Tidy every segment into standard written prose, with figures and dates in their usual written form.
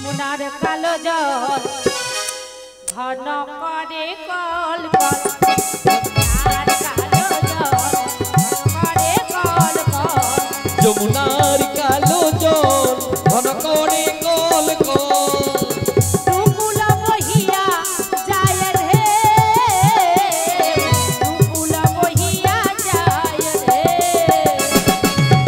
যমুনার কালো জল ঘন করে কল কল যমুনার কালো জল ঘন করে কল কল দুকুলা বহিয়া যায় রে দুকুলা বহিয়া যায় রে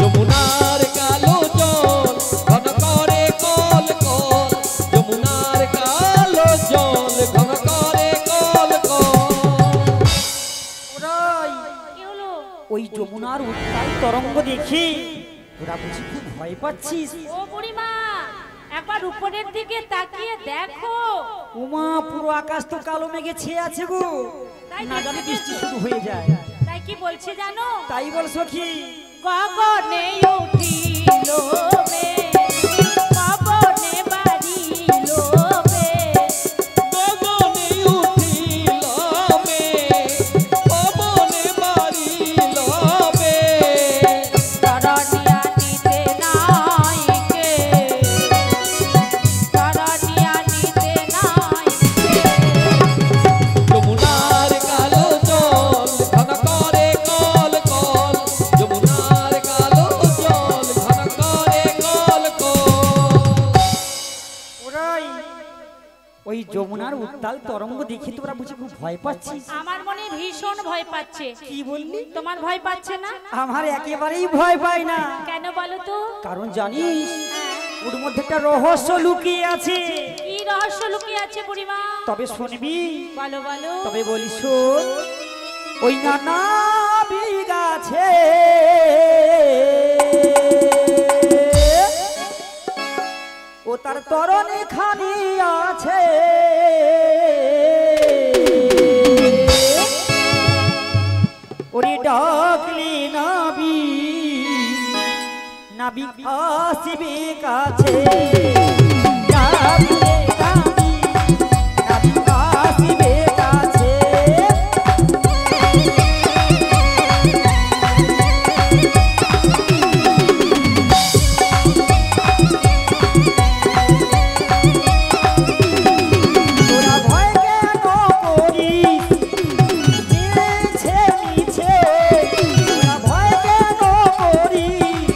যমুনার কালো জল ঘন করে কল কল যমুনার কালো জল ঘন করে কল কল ওই যমুনার উত্তাল তরঙ্গ দেখি তোরা বুঝি খুব ভয় পাচ্ছিস? ও বুড়িমা একবার উপরের দিকে তাকিয়ে দেখো। উমা পুরো আকাশ তো কালো মেঘে ছেয়ে আছে গো, না জানি বৃষ্টি শুরু হয়ে যায়। তাই কি বলছে জানো? তাই বল সখী। গগনে উঠিল মেঘ পবনে বাড়িল মেঘ গগনে উঠিল মেঘ পবনে বাড়িল মেঘ তারানিয়া নিতে নাই কে তারানিয়া নিতে নাই কে যমুনার কালো জল ঘন করে কল কল যমুনার কালো জল ঘন করে কল কল ওই যমুনার উত্তাল তরঙ্গ দেখে তোরা বুঝি খুব ভয় পাচ্ছিস? আমার মনে ভীষণ ভয় পাচ্ছে। কি বললি? তোমার ভয় পাচ্ছে না? আমার একেবারেই ভয় পাই না। কেন বলো তো? কারণ জানিস ওর মধ্যে একটা রহস্য লুকিয়ে আছে। কি রহস্য লুকিয়ে আছে বুড়িমা? তবে শুনবি? বলো বলো। তবে বলি শোন। ওই নানা বিগাছে ও তার তরণে খানি আছে ওরে ডাকলি নাবি নাবি আসিবে কাছে ডাকলে নাবি নাবি আসিবে কাছে তোরা ভয় কেন করিস মিছে মিছে তোরা ভয় কেন করিস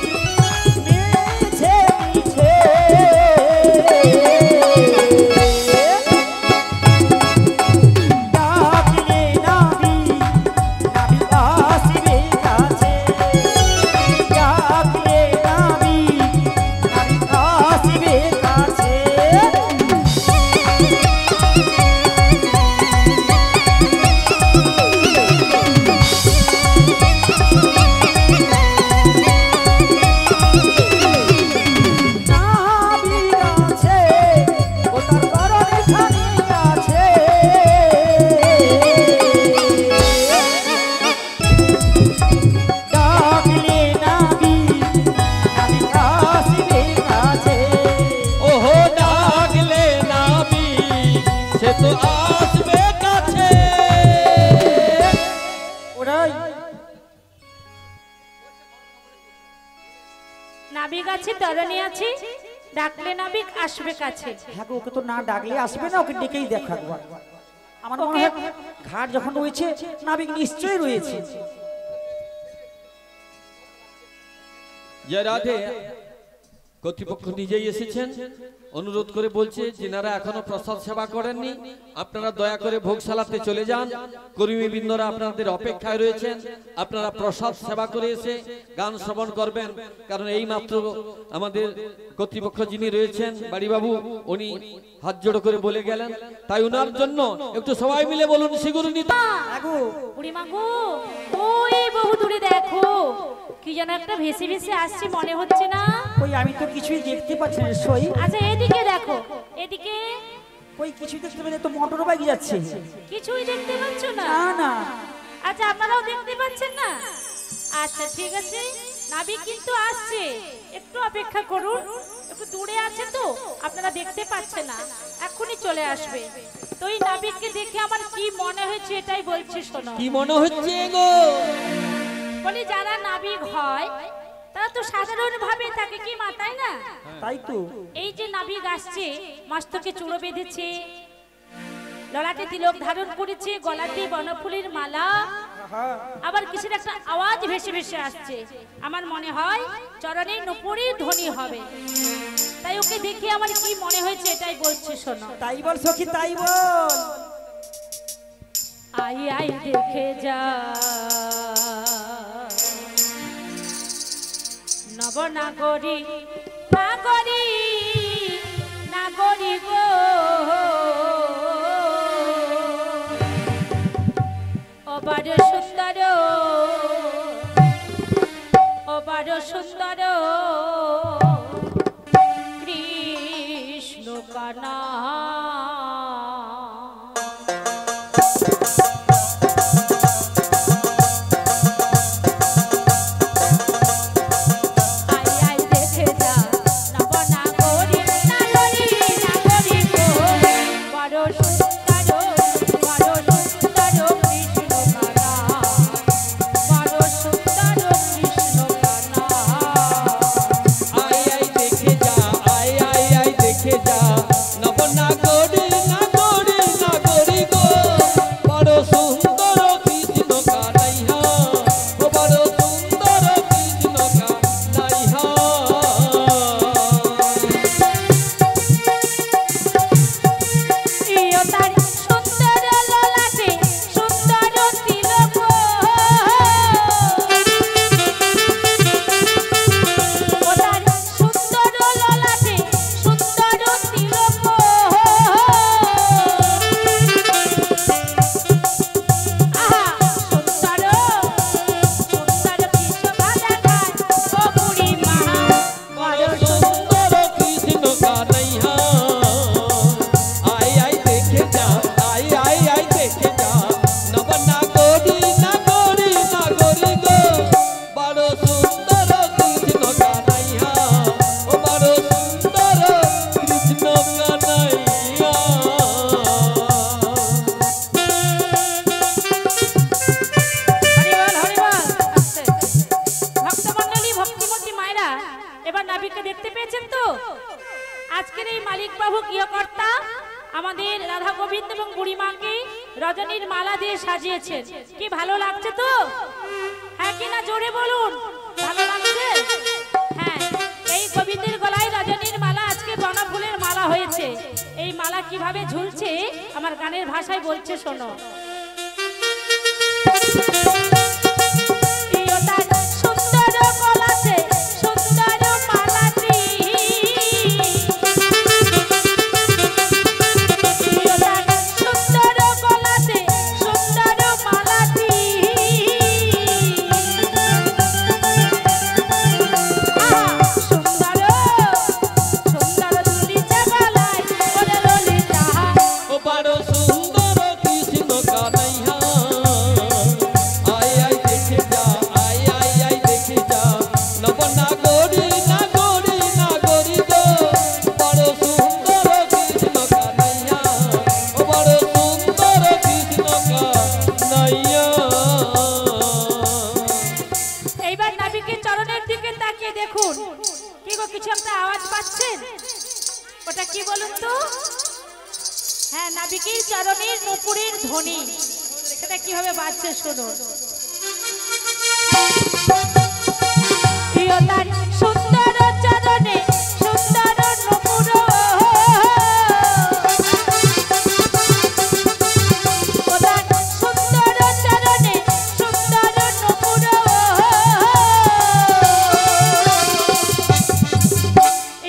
মিছে মিছে ডাকলে নাবি নাবি আসিবে কাছে ডাকলে নাবি নাবি আসিবে কাছে নাবি আছে ও তার করণে খানি আছে ডাকলে নাবি নাবি আসিবে কাছে ওহো ডাকলে নাবি সে তো আসবে কাছে ওরাই নাবিক আছে তরণী আছে ডাকলে নাবিক আসবে কাছে। হ্যাঁ গো, ওকে তো না ডাকলে আসবে না, ওকে ডেকেই দেখা একবার। আমার মনে হয় ঘাট যখন রয়েছে নাবিক নিশ্চয়ই রয়েছে। জয় রাধে। কর্তৃপক্ষ নিজেই এসেছেন, অনুরোধ করে বলছে যিনারা এখনো প্রসাদ সেবা করেননি আপনারা দয়া করে ভোগশালাতে চলে যান। কর্মীবৃন্দরা আপনাদের অপেক্ষায় রয়েছেন, আপনারা প্রসাদ সেবা করে এসে গান শ্রবণ করবেন। কারণ এই মাত্র আমাদের কর্তৃপক্ষ যিনি রয়েছেন বাড়িবাবু উনি হাত জোড়ো করে বলে গেলেন, তাই উনার জন্য একটু সবাই মিলে বলুন শিগুরু নিতে। বুড়িমা গো ওই বহু দূরে দেখো কি যেন একটা ভেসে ভেসে আসছে মনে হচ্ছে না? ওই আমি তো কিছুই দেখতে পাচ্ছি না সই। আচ্ছা এদিকে দেখো এদিকে। ওই কিছুই দেখতে পাচ্ছি না, তো মোটর বাইক যাচ্ছে। কিছুই দেখতে পাচ্ছ না? না না। আচ্ছা আপনারাও দেখতে পাচ্ছেন না? আচ্ছা ঠিক আছে, নাবিক কিন্তু আসছে, একটু অপেক্ষা করুন। একটু দূরে আছে তো আপনারা দেখতে পাচ্ছেন না, এখনই চলে আসবে। তো এই নাবিককে দেখে আমার কি মনে হয়েছে এটাই বলছি শোনো। কি মনে হচ্ছে গো? বলি যারা নাবিক হয় তারা তো সাধারণ ভাবে থাকে কি মা, তাই না? তাই তো। এই যে নাবিক আসছে, মস্তকে চূড়ো বেঁধেছে, ললাটে তিলক ধারণ করেছে, গলাতে বনফুলের মালা, আবার কিসের একটা আওয়াজ ভেসে ভেসে আসছে। আমার মনে হয় চরণের নুপুরের ধ্বনি হবে। তাই ওকে দেখে আমার কি মনে হয়েছে এটাই বলছি, শোনো। তাই বল সখী, তাই বল। আই আই দেখে যা নবনাগরী, নাগরী নাগরী গো, অবার সুন্দর, অবার সুন্দর কৃষ্ণ কানা। রজনীর মালা দিয়ে সাজিয়েছেন, কি ভালো লাগছে তো? হ্যাঁ কি না, জোরে বলুন, ভালো লাগছে? হ্যাঁ, এই গোবিন্দের গলায় রজনীর মালা আজকে বনফুলের মালা হয়েছে। এই মালা কিভাবে ঝুলছে আমার গানের ভাষায় বলছে, শোনো। কিছু একটা আওয়াজ পাচ্ছেন, ওটা কি বলুন তো? হ্যাঁ, নাবিকের চরণের নুপুরের ধ্বনি। সেটা কিভাবে বাজছে শুনুন। সুন্দর চরণে সুন্দর নুপুর, সুন্দর চরণে সুন্দর নুপুর।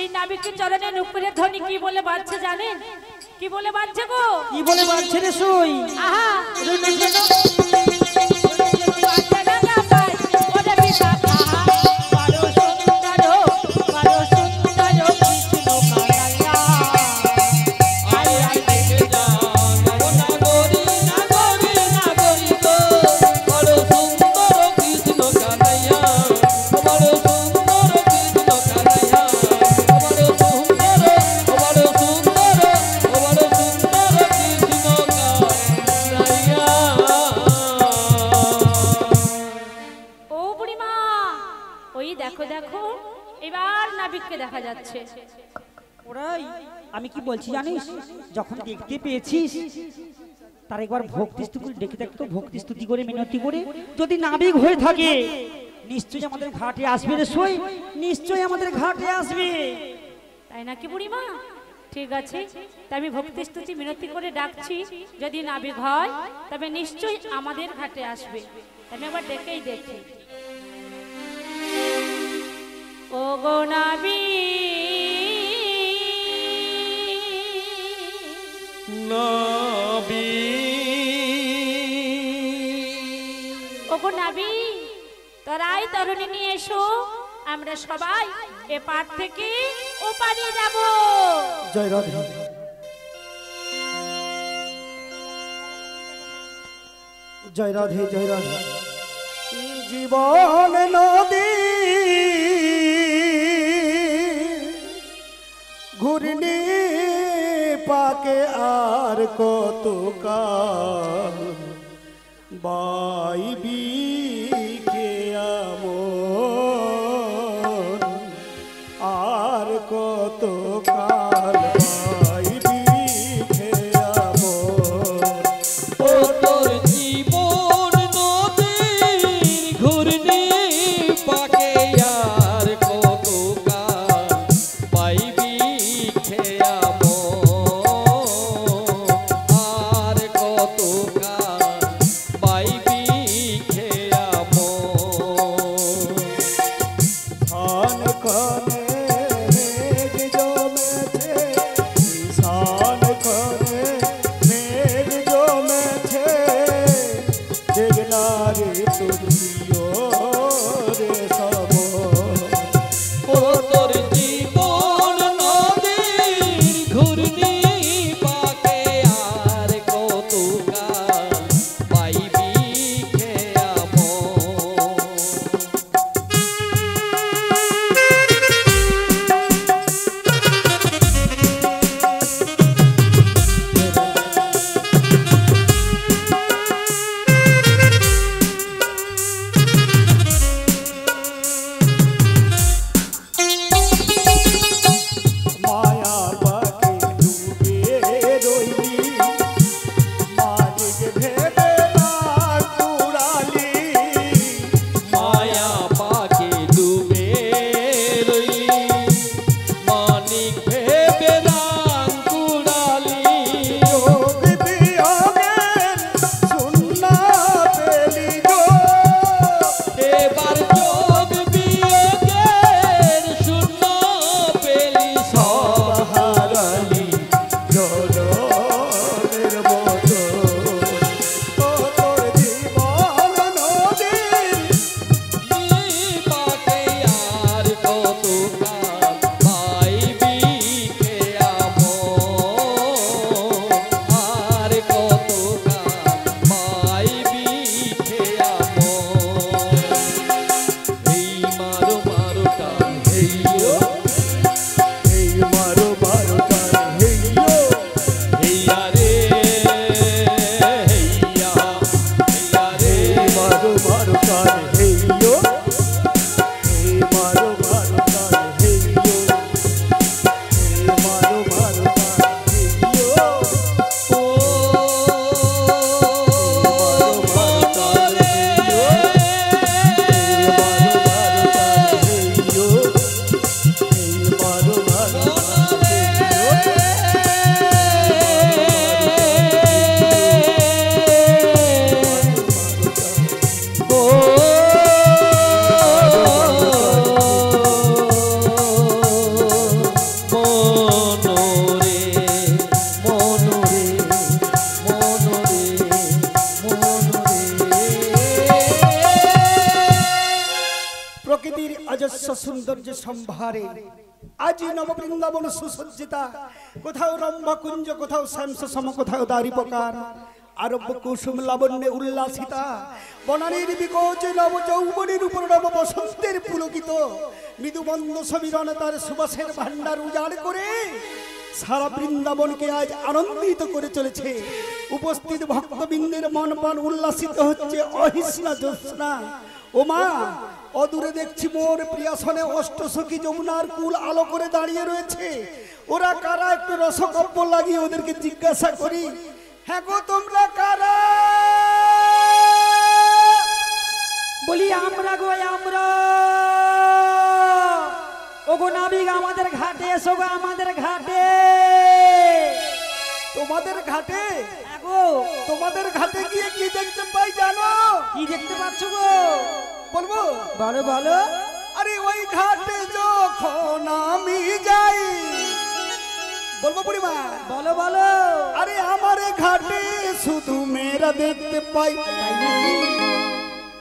এই নাবিকের চরণে নুপুরের ধ্বনি কি বলে বাজছে জানেন? কি বলে বাজছে গো? কি বলে বাজছে রে সই? আহা, যাচ্ছে। ওরাই আমি কি বলছি জানিস, যখন দেখতে পেয়েছিস তার একবার ভক্তি স্তুতি করে ডেকে দেখতো, ভক্তি স্তুতি করে মিনতি করে যদি নাবিক হয়ে থাকে নিশ্চয়ই আমাদের ঘাটে আসবে রে সই, নিশ্চয়ই আমাদের ঘাটে আসবে। তাই নাকি বুড়িমা? ঠিক আছে, তা আমি ভক্তি স্তুতি মিনতি করে ডাকছি, যদি নাবিক হয় তবে নিশ্চয়ই আমাদের ঘাটে আসবে। আমি একবার ডেকেই দেখি। ও গো ওগো নাবি, তোরাই তরুণী নিয়ে এসো, আমরা সবাই এ পার থেকে ও পারে যাব। জয় রাধে। জয় রাধে জয় রাধে। জীবন নদী ঘূর্ণি পাকে আর কত কাল বাইবি কে আমন, আর কত কাল বাইবি কে আমন। ও তোর জীবন নদীর ঘূর্ণি পাকে আর কত কাল পাইবি খেয়া আর কত কাল পাইবি খেয়া ধান কনে মেঘ জমেছে, ঈশান কনে মেঘ জমেছে, দেখলা রে তুলসিও রে সব। ও তোর জীবন নদীর ঘূর্ণি পাকে আর কত কাল পাইবি খেয়া মায়া পাকে ডুবে রইলি, মালিক ভেবে না কুড়ালি। মায়া পাকে ডুবে রইলি, মানিক ভেবে রাং কুড়ালি। যোগ বিয়োগের শূন্য পেলি গো, এবার যোগ বিয়োগের শূন্য পেলি সব হারালি জনমের মতো। ও তোর জীবন নদীর পাকে আর কত কাল পাইবি খেয়া আর কত কাল পাইবি খেয়া এই মারো মারো টান হেইয়ো, এই মারো মারো টান হেইয়ো, হেইয়া রে হেইয়া, হেইয়া রে এই মারো মারো টান হেইয়ো, এই মারো মারো টান হেইয়ো, এই মারো মারো টান হেইয়ো। ও মনরে প্রকৃতির অজস্র সৌন্দর্য সম্ভারে আজি নববৃন্দাবন সুসজ্জিতা, কোথাও রম্ভকুঞ্জ, কোথাও শ্যামস সম, কোথাও দারিপকার, আরব্য কুসুম লাবণ্যে উল্লাসিতা, বনানীর বিকোচ নব যৌবনের উপর নব বসন্তের পুলকিত, মৃদুবন্ধ সমীরণ তার সুবাসের ভান্ডার উজাড় করে সারা বৃন্দাবনকে আজ আনন্দিত করে চলেছে। উপস্থিত ভক্তবৃন্দের মন প্রাণ উল্লাসিত হচ্ছে অহিষ্ণা জ্যোৎস্না। ও মা, অদূরে দেখছি মোর প্রিয়াসনে অষ্টসখী যমুনার কুল আলো করে দাঁড়িয়ে রয়েছে। ওরা কারা? একটু রসকব্য লাগিয়ে ওদেরকে জিজ্ঞাসা করি। হ্যাঁ গো, তোমরা কারা? বলি আমরা গো, আমরা। ওগো নাবিক, আমাদের ঘাটে এসো গো, আমাদের ঘাটে। তোমাদের ঘাটে? গো, তোমাদের ঘাটে গিয়ে কি দেখতে পাই জানো? কি দেখতে পাচ্ছ গো? বলবো? বলো বলো। আরে ওই ঘাটে যখন আমি যাই, বলবো বুড়িমা? বলো বলো। আরে আমার ঘাটে শুধু মেয়েরা দেখতে পাই,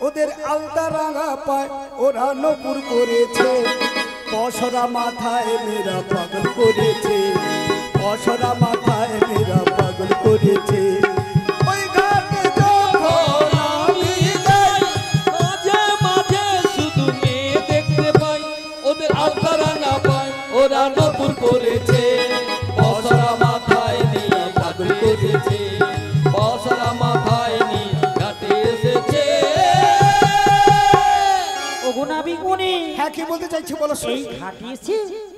ওদের আলতা রাঙা পায়, ওরা নপুর করেছে, পশরা মাথায় মেয়েরা পাগল করেছে, পশরা মাথায় মেয়েরা পাগল করেছে। ওই ঘাটে যখন আমি যাই, মাঝে মাঝে শুধু মেয়ে দেখতে পাই, ওদের আলতা রাঙা পায়, ওরা নপুর করেছে, পশরা মাথায় নিয়ে পাগল করেছে, পশরা মাথায় নিয়ে ঘাটে এসেছে। ওগো নাবিক মনি, হ্যাঁ কি বলতে চাইছি বলো? এই ঘাটে এসে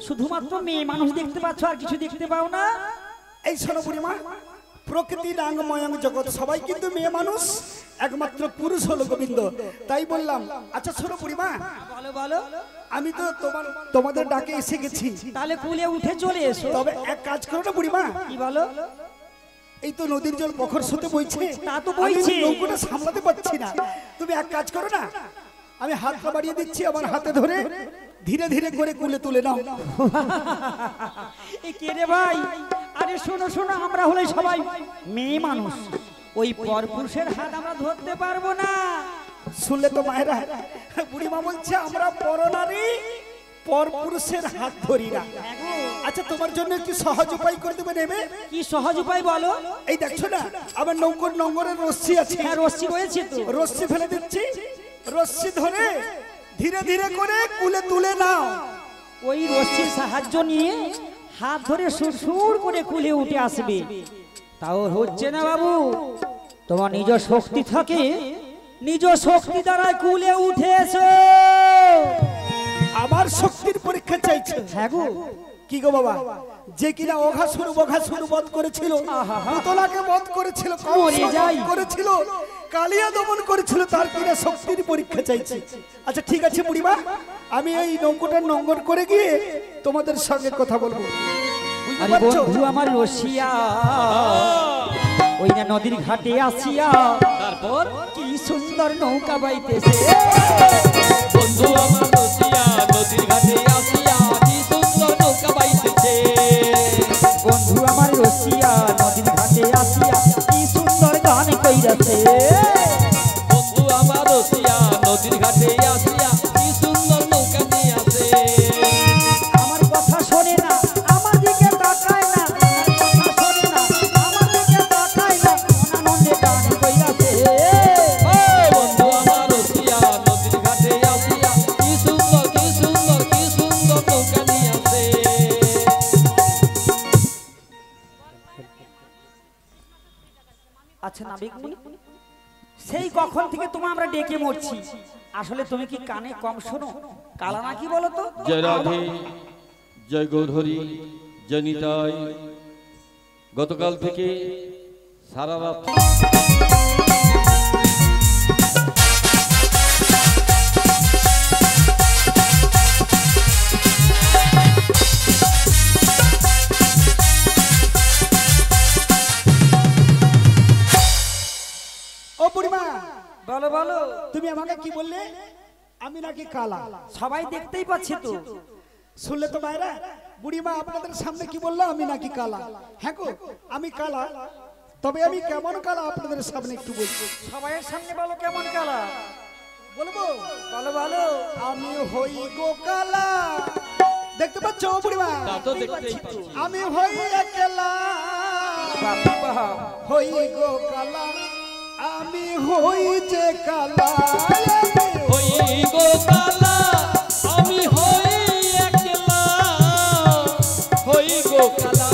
শুধুমাত্র মেয়ে মানুষ দেখতে পাচ্ছ, আর কিছু দেখতে পাও না? এই শোনো বুড়িমা, প্রকৃতি রাঙ্গময়ং জগৎ, সবাই কিন্তু মেয়ে মানুষ, একমাত্র পুরুষ হলো গোবিন্দ। তাই বললাম। আচ্ছা শোনো বুড়িমা, বলো বলো। আমি তো তোমাদের ডাকে এসে গেছি, তাহলে কুলে উঠে চলে এসো। তবে এক কাজ করো না বুড়িমা, কি বলো? এই তো নদীর জল প্রখর স্রোতে বইছে, তা তো বইছে। আমি নৌকোটা সামলাতে পারছি না। তুমি এক কাজ করো না, আমি হাতটা বাড়িয়ে দিচ্ছি, আমার হাতে ধরে ধীরে ধীরে করে কুলে তুলে নাও। এ কে রে ভাই? আরে শোনো শোনো, আমরা হলে সবাই মেয়ে মানুষ, ওই পরপুরুষের হাত আমরা ধরতে পারবো না। শুনলে তো মায়েরা, বুড়িমা বলছে আমরা পরনারী পরপুরুষের হাত ধরি না। আচ্ছা তোমার জন্য একটু সহজ উপায় করে দেবে, নেবে? কি সহজ উপায় বলো? এই দেখছো না আমার নৌকোর নঙ্গরের রশ্মি আছে, হ্যাঁ রশ্মি রয়েছে তো। রশ্মি ফেলে দিচ্ছি, রশ্মি ধরে ধীরে ধীরে করে কুলে তুলে নাও। ওই রশ্মির সাহায্য নিয়ে হাত ধরে সুর করে কুলে উঠে আসবে। তাও হচ্ছে না বাবু, তোমার নিজ শক্তি থাকে, নিজ শক্তি দ্বারা কুলে উঠে এসো। আমার শক্তির পরীক্ষা চাইছে? হ্যাঁ গো। কি গো বাবা, যে কিনা অঘাসুর বধ করেছিল, পুতলাকে বধ করেছিল, করেছিল, কালিয়া দমন করেছিল, তার কিনা শক্তির পরীক্ষা চাইছে। আচ্ছা ঠিক আছে বুড়িমা, আমি এই নৌকোটা নঙ্গর করে গিয়ে তোমাদের সঙ্গে কথা বলবো। আরে বন্ধু আমার রসিয়া, ওই না নদীর ঘাটে আসিয়া, তারপর কি সুন্দর নৌকা বাইতেছে। বন্ধু আমার রসিয়া, নদীর ঘাটে আসিয়া, কি সুন্দর নৌকা বাইতেছে। বন্ধু আমার রসিয়া, নদীর ঘাটে আসিয়া, কি সুন্দর গান কইরাছে। বন্ধু আমার রসিয়া, নদীর ঘাটে আসিয়া, কি সুন্দর নৌকা নিয়ে আসে। আমার কথা শোনে না, আমার দিকে তাকায় না, আমার কথা শোনে না, আমার দিকে তাকায় না, আনন্দে গান কইরাছে। বন্ধু আমার রসিয়া, নদীর ঘাটে আসিয়া, কি সুন্দর কি সুন্দর কি সুন্দর নৌকা নিয়ে আসে। আচ্ছা নাবিক মুনি, সেই কখন থেকে তোমায় আমরা ডেকে মরছি, আসলে তুমি কি কানে কম শোনো? কালা নাকি বলো তো? জয় রাধে, জয় গৌরহরি, জয় নিতাই। গতকাল থেকে সারা রাত ও বুড়িমা, বলো বলো। তুমি আমাকে কি বললে? আমি নাকি কালা? সবাই দেখতেই পাচ্ছে তো। শুনলে তো মায়েরা, বুড়িমা আপনাদের সামনে কি বললো? আমি নাকি কালা? হ্যাঁ গো আমি কালা, তবে আমি কেমন কালা আপনাদের সামনে একটু বলবো। সবাইয়ের সামনে বলো কেমন কালা। বলবো? বলো বলো। আমি হই গো কালা, দেখতে পাচ্ছ বুড়িমা? তা তো দেখতেই পাচ্ছি। আমি হই একলা, বাপরে বাপ। হই গো কালা, আমি হই যে কালা, হই গো কালা, আমি হই একলা, হই গো কালা।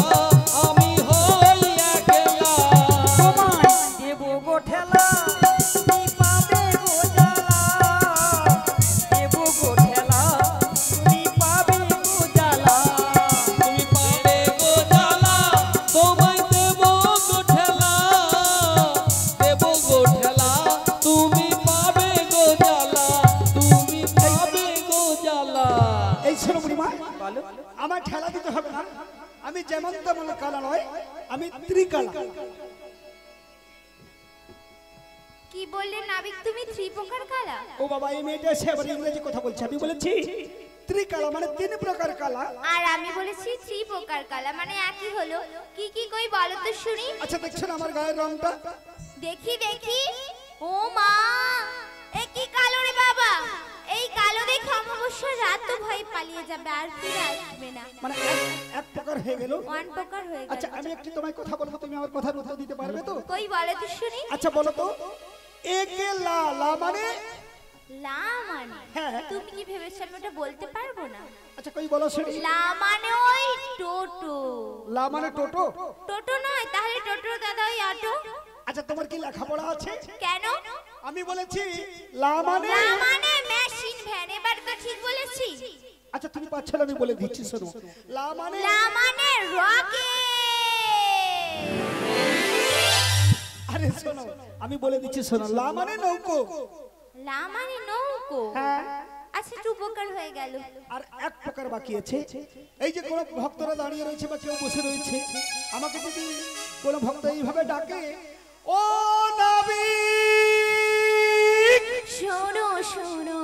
বলে কালা নয়, আমি ত্রিকালা। কি বললে নাবিক, তুমি থ্রি প্রকার কালা? ও বাবা, এই মেয়েটা এসে আবার ইংরেজি কথা বলছে। আমি বলেছি ত্রিকালা মানে 3 প্রকার কালা। আর আমি বলেছি থ্রি প্রকার কালা, মানে একই হলো। কি কি কই বলো তো শুনি। আচ্ছা দেখছেন আমার গায়ের রংটা? দেখি দেখি। ও মা, এ কি কালো রে বাবা! এই কালো দেখে অমাবস্য রাত তো ভয় পালিয়ে যাবে, আর ফিরে আসবে না। মানে এক প্রকার হয়ে গেল। ওয়ান প্রকার হয়ে গেল। আচ্ছা আমি একটু তোমায় কথা বলবো, তুমি আমার কথার উত্তর দিতে পারবে তো? কই বলো তো শুনি। আচ্ছা বলো তো, একে লা লা মানে? লা মানে? হ্যাঁ। তুমি কি ভেবেছো আমি ওটা বলতে পারবো না? আচ্ছা কই বলো শুনি। লা মানে ওই টোটো। লা মানে টোটো? টোটো নয়, তাহলে টোটো দাদা ওই অটো। আচ্ছা তোমার কি লেখাপড়া আছে? কেন? আমি বলেছি লা মানে? লা মানে মেশিন ভ্যান। এবার তো ঠিক বলেছি। আচ্ছা তুমি পাচ্ছ না, আমি বলে দিচ্ছি শোনো। লা মানে? লা মানে রকেট। আরে শোনো, আমি বলে দিচ্ছি শোনো। লা মানে নৌকো। লা মানে নৌকো। হ্যাঁ। আচ্ছা টু প্রকার হয়ে গেল। আর এক প্রকার বাকি আছে। এই যে কোন ভক্তরা দাঁড়িয়ে রয়েছে বা কেউ বসে রয়েছে, আমাকে যদি কোন ভক্ত এইভাবে ডাকে, ও নাবিক, শোনো শোনো।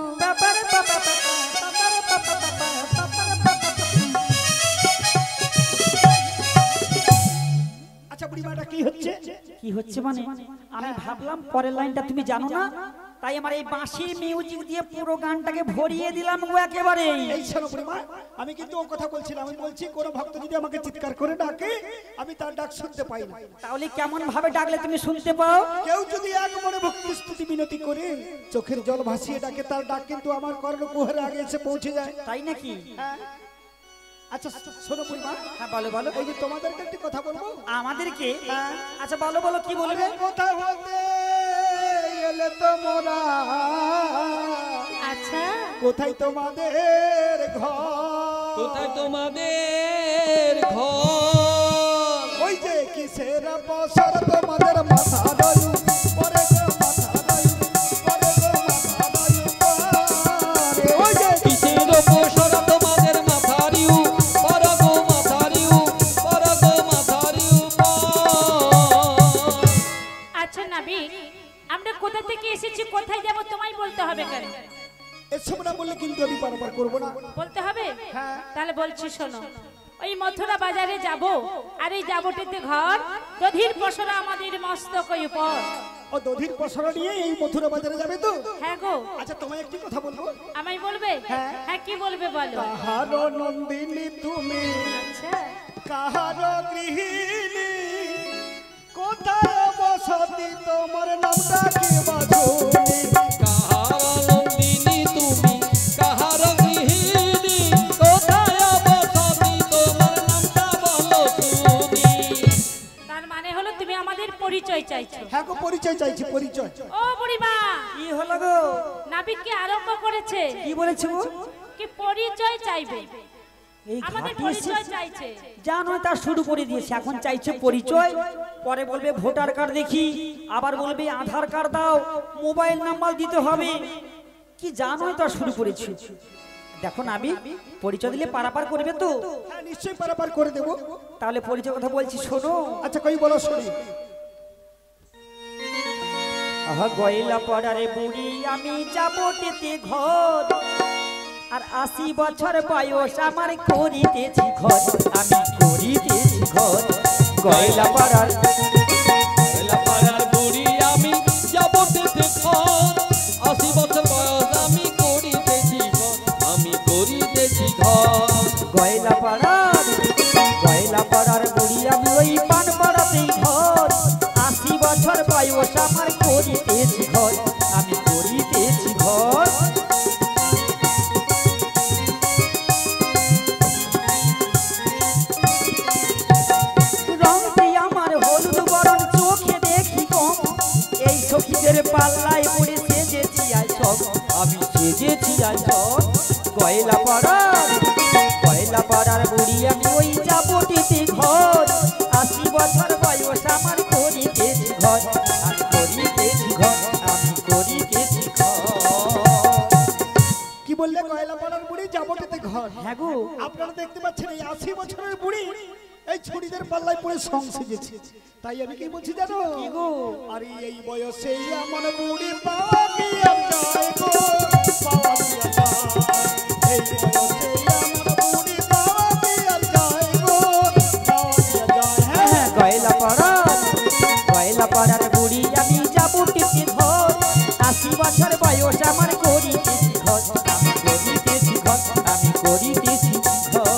আচ্ছা বুড়িমাটা কি হচ্ছে? কি হচ্ছে মানে আমি ভাবলাম পরের লাইনটা তুমি জানো না, তাই আমার এই বাঁশির মিউজিক দিয়ে পুরো গানটাকে ভরিয়ে দিলাম গো একেবারে। এই শোনো বুড়িমা, আমি কিন্তু ও কথা বলছিলাম। আমি বলছি কোন ভক্ত যদি আমাকে চিৎকার করে ডাকে, আমি তার ডাক শুনতে পাই না। তাহলে কেমন ভাবে ডাকলে তুমি শুনতে পাও? কেউ যদি এক মনে ভক্তি স্তুতি মিনতি করে চোখের জল ভাসিয়ে ডাকে, তার ডাক কিন্তু আমার কর্ণকুহরে আগে এসে পৌঁছে যায়। তাই নাকি? হ্যাঁ। আচ্ছা শোনো বুড়িমা, হ্যাঁ বলো বলো। এই যে তোমাদেরকে একটি কথা বলবো। আমাদেরকে? আচ্ছা বলো বলো, কি বলবে? কোথা হতে এলে তোমরা? আচ্ছা কোথায় তোমাদের ঘর? কোথায় তোমাদের ঘর? ওই যে কিসের বসর তোমাদের মাথা দলু পরে গো মাথা দলু পরে গো মাথা দলু পরে। ওই যে কিসের বসর তোমাদের মাথারিউ পরগো মাথারিউ পরগো মাথারিউ আচ্ছা নাবিক, আমরা কোথা থেকে এসেছি, কোথায় যাব তোমায় বলতে হবে কেন? এসব না বললে কিন্তু আমি পারাপার করবো না। বলতে হবে? হ্যাঁ। তাহলে বলছি শোনো। ওই মথুরা বাজারে যাব, আর এই যাবটিতে ঘর দধির পসরা আমাদের মস্তক উপর। ও দধির পসরা নিয়ে এই মথুরা বাজারে যাবে তো? হ্যাঁ গো। আচ্ছা তোমায় একটি কথা বলবো। আমায় বলবে? হ্যাঁ। হ্যাঁ কি বলবে বলো। কাহার নন্দিনী তুমি, আচ্ছা কাহার গৃহিণী, কোথায় বসতি তোমার নামটা কি বাজুনি? কাহার নন্দিনী তুমি কাহার গৃহিণী কোথায় বসতি তোমার নামটা বলো তুমি। তার মানে হলো তুমি আমাদের পরিচয় চাইছো। হ্যাঁ গো পরিচয় চাইছি, পরিচয়। ও বুড়িমা, কি হলো গো? নাবিককে আরম্ভ করেছে কি বলেছো গো? কি পরিচয় চাইবে, এই আমাদের ঘাটে পরিচয় এসে চাইছে। জানো তা শুরু করে দিয়েছে। এখন চাইছে পরিচয়, পরে বলবে ভোটার কার্ড দেখি, আবার বলবে আধার কার্ড দাও, মোবাইল নাম্বার দিতে হবে। কি জানো তা শুরু করেছে। দেখো নাবি, পরিচয় দিলে পারাপার করবে তো? হ্যাঁ নিশ্চয়ই পারাপার করে দেবো। তাহলে পরিচয় কথা বলছি শোনো। আচ্ছা কই বলো শুনি। আহা গয়লা পড়ারে বুড়ি আমি যাবো তেতে ঘর, আর 80 বছর বয়স আমার করিতেছি ঘর, আমি করিতেছি ঘর। গয়লা পড়ার পাড়ার বুড়ি আমি যাব তেতে ঘর, 80 বছর বয়স আমি করিতেছি ঘর, আমি করিতেছি ঘর। গয়লা পড়ার বুড়ি আমি ওই পান পড়াতেই ঘর, 80 বছর বয়স আমার করিতেছি ঘর, আমি করিতেছি ঘর। রংটি আমার হলুদ বরণ, চোখে দেখি কম, এই সখীদের পাল্লায় পড়ে সেজেছি আজ সব, আমি সেজেছি আজ সব। গয়লা পাড়ার বুড়ি আমি ওই যাবটিতে ঘর, 80 বছর বয়স আমার করিতেছি ঘর, আমি করিতেছি ঘর, আমি করিতেছি ঘর। কি বললে? গয়লা পাড়ার বুড়ি যাবটিতে ঘর। হ্যাঁ গো। আপনারা দেখতে পাচ্ছেন এই 80 বছরের বুড়ি এই ছুরিদের পাল্লায় পড়ে সং সেজেছি। তাই আমি কি বলছি জানো? কি গো? আরে এই বয়সে আমার বুড়ি পাওয়া কি আর যায় গো, পাওয়া কি আর যায়? এই বয়সে আমার বুড়ি পাওয়া কি আর যায় গো, পাওয়া কি আর যায়? হ্যাঁ গয়লা পাড়ার বুড়ি আমি যাবো টিপি ঘর, ৮০ বছর বয়স আমার করিতেছি ঘর, আমি করিতেছি ঘর, আমি করিতেছি ঘর।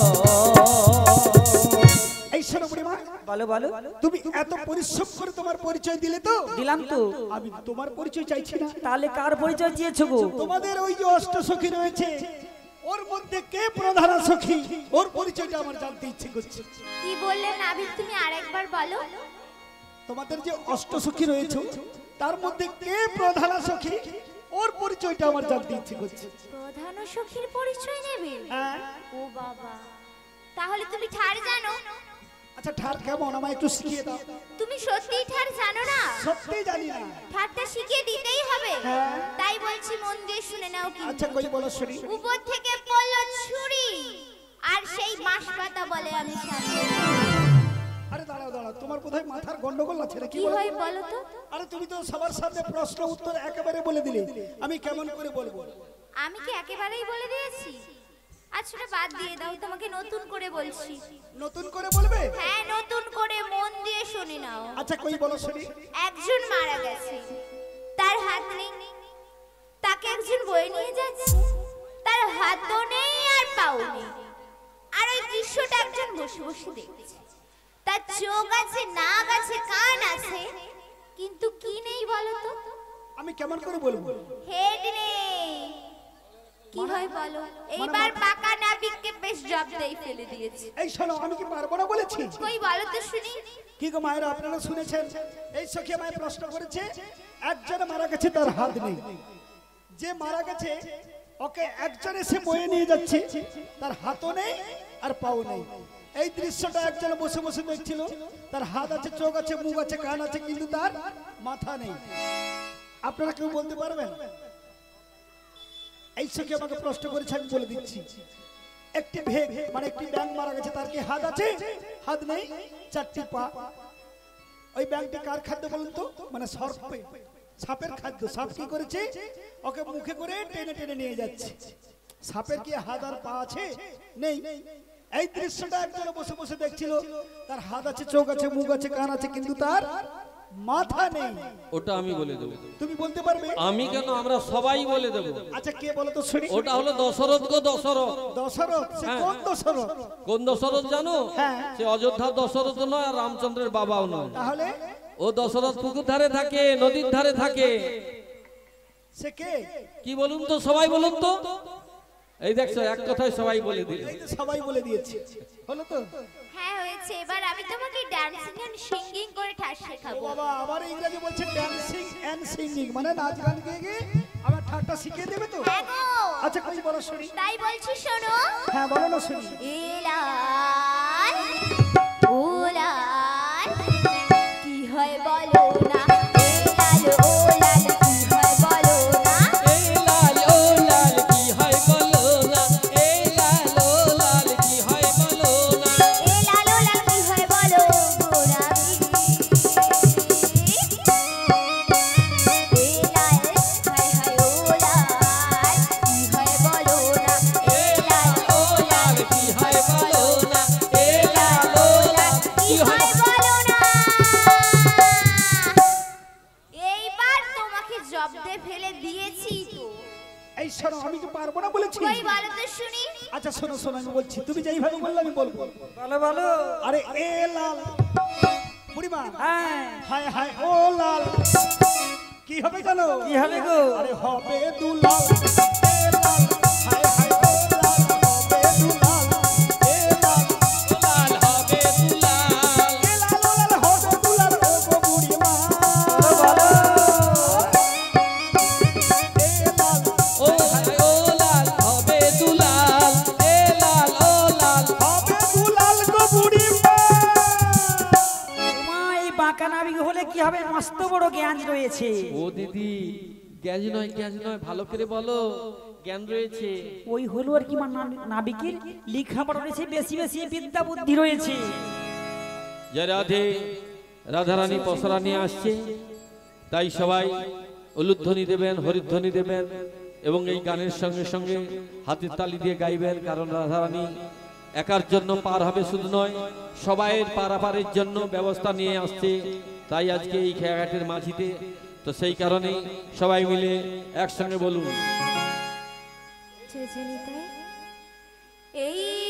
এই শোনো বুড়িমা, বলো বলো। তুমি এত পরিশ্রম করে তোমার পরিচয় দিলে তো? দিলাম তো। আমি তোমার পরিচয় চাইছি না। তাহলে কার পরিচয় দিয়েছো গো? তোমাদের ওই যে অষ্টসখী রয়েছে, ওর মধ্যে কে প্রধান সখী, ওর পরিচয়টা আমার জানতে ইচ্ছে করছে। কি বললে নাবিক, তুমি আরেকবার বলো। তোমাদের যে অষ্টসখী রয়েছে তার মধ্যে কে প্রধান সখী, ওর পরিচয়টা আমার জানতে ইচ্ছে করছে। প্রধান সখীর পরিচয় নেবে? হ্যাঁ। ও বাবা, তাহলে তুমি ঠাড় জানো? আচ্ছা ঠার কেমন, আমায় একটু শিখিয়ে দাও। তুমি সত্যি ঠাড় জানো না? সত্যি জানি না। ঠাড়টা শিখিয়ে দিতেই হবে। হ্যাঁ। তাই বলছি, মন দিয়ে শুনে নাও। কি আচ্ছা কই বলো শুনি। উপর থেকে পড়লো ছুরি, আর সেই বাঁশ পাতা বলে আমি সামনে। আরে দাঁড়াও দাঁড়াও, তোমার বোধহয় মাথার গন্ডগোল আছে নাকি? কি হয় বলো তো? আরে তুমি তো সবার সামনে প্রশ্ন উত্তর একেবারে বলে দিলে, আমি কেমন করে বলবো? আমি কি একেবারেই বলে দিয়েছি? আচ্ছা বাদ দিয়ে দাও, তোমাকে নতুন করে বলছি। নতুন করে বলবে? হ্যাঁ, নতুন করে মন দিয়ে শুনে নাও। আচ্ছা কই বলো শুনি। একজন মারা গেছে, তার হাত নেই, তাকে একজন বয়ে নিয়ে যাচ্ছে, তার হাতও নেই আর পাও নেই, আর ওই দৃশ্যটা একজন বসে বসে দেখছে। তার চোখ আছে, নাক আছে, কান আছে, কিন্তু কি নেই বলো তো? আমি কেমন করে বলবো? হেড নেই। কি হয় বলো? এইবার পাকা নাবিককে বেশ জব্দেই ফেলে দিয়েছে। এই শোনো, আমি কি পারবো না বলেছি? কই বলো তো শুনি। কি গো মায়েরা, আপনারা শুনেছেন এই সখী আমায় প্রশ্ন করেছে, একজন মারা গেছে তার হাত নেই, যে মারা গেছে ওকে একজন এসে বয়ে নিয়ে যাচ্ছে, তার হাতও নেই আর পাও নেই। এই দৃশ্যটা একজন বসে বসে দেখছিল, তার হাত আছে, চোখ আছে, মুখ আছে, কান আছে, কিন্তু তার মাথা নেই। আপনারা কেউ বলতে পারবেন? এই সখী আমাকে প্রশ্ন করেছে, আমি বলে দিচ্ছি। একটি ভেগ মানে একটি ব্যাঙ মারা গেছে, তার কি হাত আছে? হাত নেই, 4টি পা। ওই ব্যাঙটি কার খাদ্য বলুন তো? মানে সাপের খাদ্য। সাপ কি করেছে? ওকে মুখে করে টেনে টেনে নিয়ে যাচ্ছে। সাপের কি হাত আর পা আছে? নেই। এই দৃশ্যটা একজন বসে বসে দেখছিল, তার হাত আছে, চোখ আছে, মুখ আছে, কান আছে, কিন্তু তার মাথা নেই। ওটা আমি বলে দেবো। তুমি বলতে পারবে? আমি কেন, আমরা সবাই বলে দেবো। আচ্ছা কে বলো তো শুনি। ওটা হলো দশরথ গো, দশরথ। দশরথ? সে হ্যাঁ। কোন দশরথ? কোন দশরথ জানো? হ্যাঁ। সে অযোধ্যার দশরথ নয়, আর রামচন্দ্রের বাবাও নয়। তাহলে ও দশরথ পুকুর ধারে থাকে, নদীর ধারে থাকে। সে কে? কি বলুন তো, সবাই বলুন তো। এই দেখছো, এক কথায় সবাই বলে দিল। এই তো সবাই বলে দিয়েছে। হলো তো? হ্যাঁ হয়েছে। এবার আমি তোমাকে ডান্সিং এন্ড সিঙ্গিং করে ঠাস শেখাবো। বাবা আবার ইংরেজি বলছে, ড্যান্সিং এন্ড সিঙ্গিং, মানে নাচ গান গেয়ে আমার ঠাট্টা শিখিয়ে দেবে তো? হ্যাঁ গো। আচ্ছা কই বলো শুনি। তাই বলছি শোনো। হ্যাঁ বলো না শুনি। এলাল ওলাল কি হয় বলো না, এলাল ওলাল কি হয় বলো না, এই লাল ও লাল কি হয় বলো না, এই লাল ও লাল কি হয় বলো না, এলাল ওলাল কি হয় বলো গোরাবি, এলাল হায় হায় ওলাল কি হয় বলো না, এলাল ও লাল কি হয় বলো না, এই লাল ও লাল কি হয় বলো না। এইবার তোমাকে জব্দে ফেলে দিয়েছি তো। এই শোনো, আমি কি পারবো না বলেছি? কই বলো তো শুনি। আচ্ছা শোনো শোনো, আমি বলছি, তুমি যেইভাবে বললে আমি বলবো। বলো বলো। আরে এ লাল বুড়িমা, হ্যাঁ। হায় হায় ও লাল কি হবে জানো? কি হবে গো? আরে হবে দুলাল, এ লাল হায় হায় ও লাল, হবে দুলাল, এ লাল ও লাল হবে দুলাল, এ লাল ও লাল হবে দুলাল, ও গো বুড়িমা। বলো। এ লাল ও লাল হবে দুলাল, এ লাল ও লাল হবে দুলাল গো বুড়িমা। মা, এই বাঁকা নাবিক হলে কি হবে? মস্ত বড় জ্ঞান রয়েছে। ও দিদি, জ্ঞান নয়, জ্ঞান নয়, ভালো করে বলো। জ্ঞান রয়েছে। ওই হলো আর কি, নাবিকের লেখাপড়া রয়েছে, বেশি বেশি বিদ্যা বুদ্ধি রয়েছে। যে রাধে রাধারানী পসরা নিয়ে আসছে, তাই সবাই উলুধ্বনি দেবেন, হরিধ্বনি দেবেন এবং এই গানের সঙ্গে সঙ্গে হাতের তালি দিয়ে গাইবেন। কারণ রাধারানী একার জন্য পার হবে শুধু নয়, সবাইয়ের পারাপারের জন্য ব্যবস্থা নিয়ে আসছে। তাই আজকে এই খেয়াঘাটের মাঝিতে, তো সেই কারণেই সবাই মিলে একসঙ্গে বলুন। এই